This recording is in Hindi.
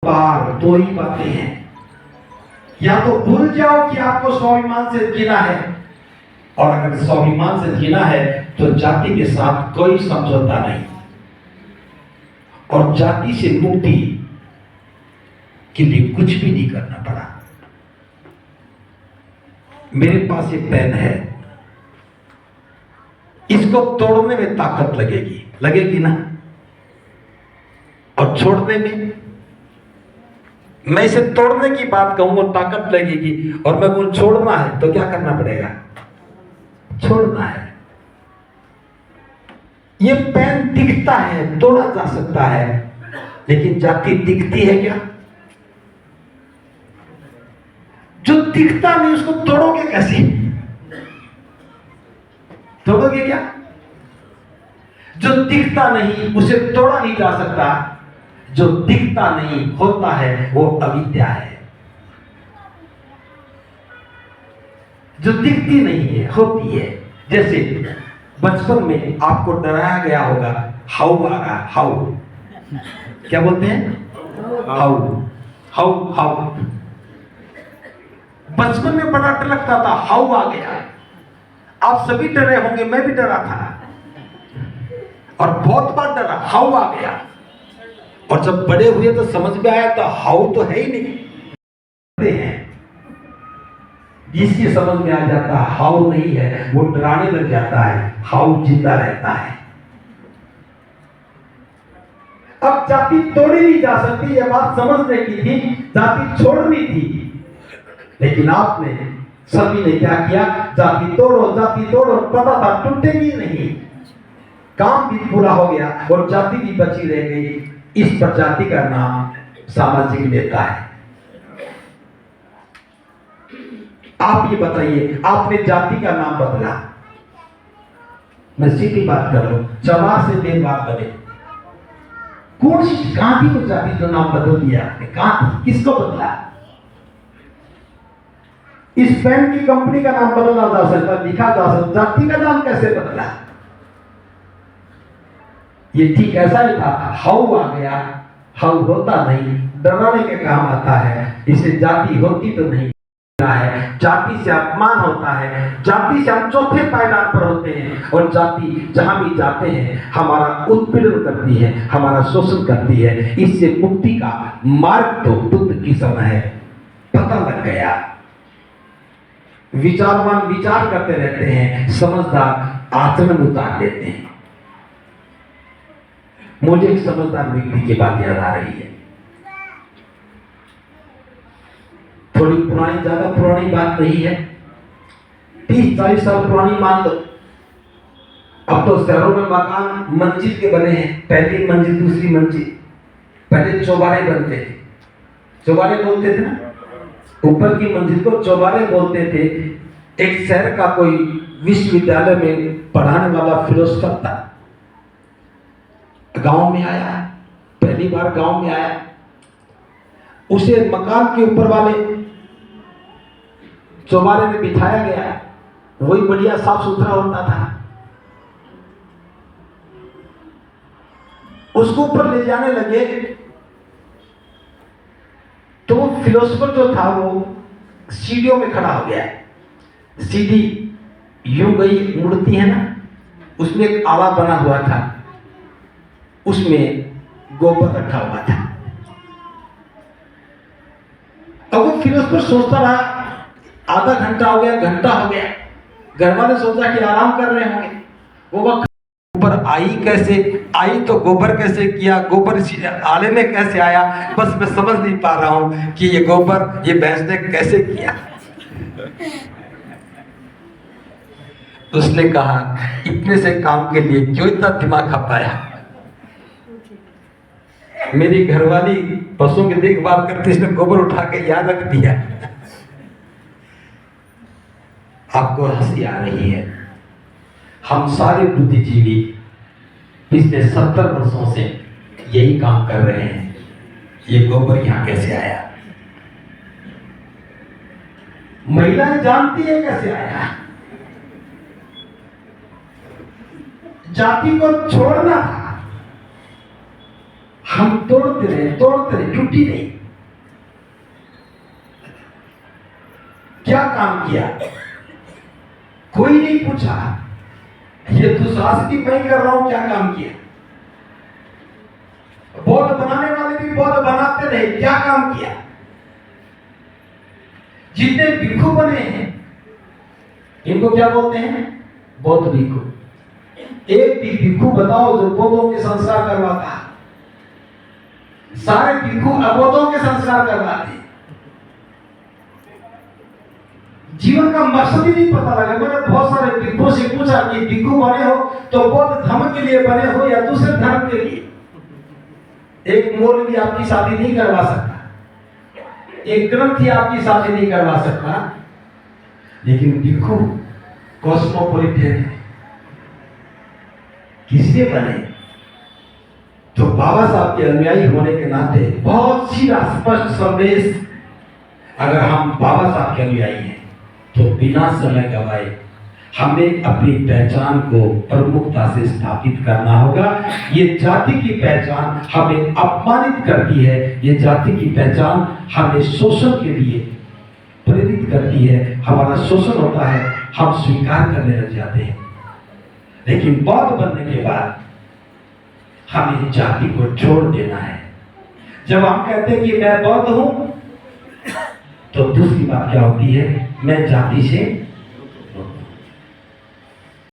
बार दो ही बातें हैं, या तो भूल जाओ कि आपको स्वाभिमान से जीना है, और अगर स्वाभिमान से जीना है तो जाति के साथ कोई समझौता नहीं, और जाति से मुक्ति के लिए कुछ भी नहीं करना पड़ा। मेरे पास एक पेन है, इसको तोड़ने में ताकत लगेगी ना, और छोड़ने में, मैं इसे तोड़ने की बात कहूं वो ताकत लगेगी, और मैं वो छोड़ना है तो क्या करना पड़ेगा? छोड़ना है। ये पेन दिखता है, तोड़ा जा सकता है, लेकिन जाति दिखती है क्या? जो दिखता नहीं उसको तोड़ोगे कैसे? तोड़ोगे क्या? जो दिखता नहीं उसे तोड़ा नहीं जा सकता। जो दिखता नहीं होता है वो अविद्या है। जो दिखती नहीं है होती है। जैसे बचपन में आपको डराया गया होगा, हाउ आ रहा, हाउ, क्या बोलते हैं? How how how. बचपन में बड़ा डर लगता था, हाउ आ गया। आप सभी डरे होंगे, मैं भी डरा था, और बहुत बार डरा, हाउ आ गया। और जब बड़े हुए तो समझ में आया तो हाउ तो है ही नहीं। जिसकी समझ में आ जाता है हाउ नहीं है, वो डराने लग जाता है, हाउ जिंदा रहता है। अब जाति तोड़ी नहीं जा सकती, यह बात समझने की थी, जाति छोड़नी थी, लेकिन आपने सभी ने क्या किया? जाति तोड़ो, पता था टूटेगी नहीं। काम भी पूरा हो गया और जाति भी बची रह गई। इस प्रजाति का नाम सामाजिक नेता है। आप ये बताइए, आपने जाति का नाम बदला, मैं सीधी बात कर लूं, चमार से बेबाक बने, कौन सी कहां थी वो जाति जो नाम बदल दिया आपने? कहां थी? किसको बदला? इस पेन की कंपनी का नाम बदला जा सकता, लिखा जा सकता, जाति का नाम कैसे बदला? ये ठीक ऐसा ही था, हाउ आ गया, हाउ होता नहीं, डराने के काम आता है। इसे जाति होती तो नहीं है, जाति से अपमान होता है, जाति से हम चौथे पायदान पर होते हैं, और जाति जहां भी जाते हैं हमारा उत्पीड़न करती है, हमारा शोषण करती है। इससे मुक्ति का मार्ग तो बुद्ध की समय है, पता लग गया। विचारवान विचार करते रहते हैं, समझदार आचरण उतार लेते हैं। मुझे एक समझदार व्यक्ति की बात याद आ रही है, थोड़ी पुरानी, ज्यादा पुरानी बात नहीं है, 30-40 साल पुरानी मान लो। अब तो शहरों में मकान मंजिल के बने हैं, पहली मंजिल, दूसरी मंजिल। पहले चौबारे बनते थे, चौबारे बोलते थे ना, ऊपर की मंजिल को चौबारे बोलते थे। एक शहर का कोई विश्वविद्यालय में पढ़ाने वाला फिलोसफर था, गांव में आया, पहली बार गांव में आया। उसे मकान के ऊपर वाले चौबारे में बिठाया गया, वही बढ़िया साफ सुथरा होता था। उसको ऊपर ले जाने लगे तो वो फिलोसफर जो था वो सीढ़ियों में खड़ा हो गया। सीढ़ी यूं गई, मुड़ती है ना, उसमें एक आला बना हुआ था, उसमें गोबर रखा हुआ था। अब वो फिलोसफर सोचता रहा, आधा घंटा हो गया, घंटा हो गया, घर वाले सोचा कि आराम कर रहे होंगे। वो वक्त ऊपर आई कैसे, आई तो गोबर कैसे किया, गोबर आले में कैसे आया, बस मैं समझ नहीं पा रहा हूं कि ये गोबर ये भैंस ने कैसे किया। उसने कहा, इतने से काम के लिए क्यों इतना दिमाग खपाया? मेरी घरवाली पशुओं की देखभाल करती, इसने गोबर उठा के यहाँ रख दिया। आपको हंसी आ रही है, हम सारे बुद्धिजीवी पिछले 70 वर्षों से यही काम कर रहे हैं। ये गोबर यहां कैसे आया? महिलाएं जानती है कैसे आया। जाति को छोड़ना था, हम तोड़ते रहे, टूटी नहीं। क्या काम किया? कोई नहीं पूछा। ये दुशासनी मैं कर रहा हूं, क्या काम किया? बौद्ध बनाने वाले भी बौद्ध बनाते रहे, क्या काम किया? जितने भिक्षु बने हैं इनको क्या बोलते हैं? बौद्ध भिक्षु। एक भी भिक्षु बताओ जो बौद्धों के संस्कार करवाता है? सारे भिक्षु अबौद्धों के संस्कार करवाते। जीवन का मकसद ही नहीं पता लगा। मैंने बहुत सारे भिक्षुओं से पूछा कि भिक्षु बने हो तो बौद्ध धर्म के लिए बने हो या दूसरे धर्म के लिए? एक मौलवी आपकी शादी नहीं करवा सकता, एक ग्रंथी आपकी शादी नहीं करवा सकता, लेकिन भिक्षु कॉस्मोपॉलिटन है। किसलिए बने? तो बाबा साहब के अनुयायी होने के नाते बहुत सीधा स्पष्ट संदेश, अगर हम बाबा साहब के अनुयायी हैं तो बिना समय गवाए हमें अपनी पहचान को प्रमुखता से स्थापित करना होगा। ये जाति की पहचान हमें अपमानित करती है, ये जाति की पहचान हमें शोषण के लिए प्रेरित करती है। हमारा शोषण होता है, हम स्वीकार करने लग जाते हैं। लेकिन बौद्ध बनने के बाद हमें जाति को छोड़ देना है। जब हम कहते हैं कि मैं बौद्ध हूं, तो दूसरी बात क्या होती है? मैं जाति से